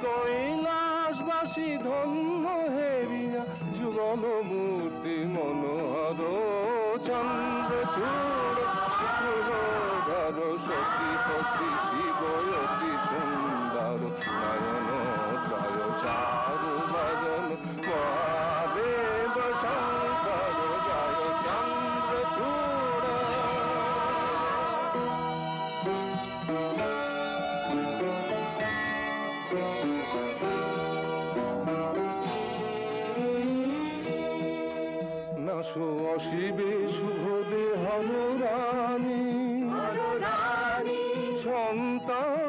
কৈলাসবাসী ধন্য হেরিয়া যুগল মূর্তি মনোহর চন্দ্রচূড় সুরধর সতীপতি শিব অতি সুন্দর নয়ন ত্রয় চারু বদন মহাদেব শঙ্কর জয় চন্দ্রচূড়। নাশো অশিবে শুভ দেহ রানী সন্তান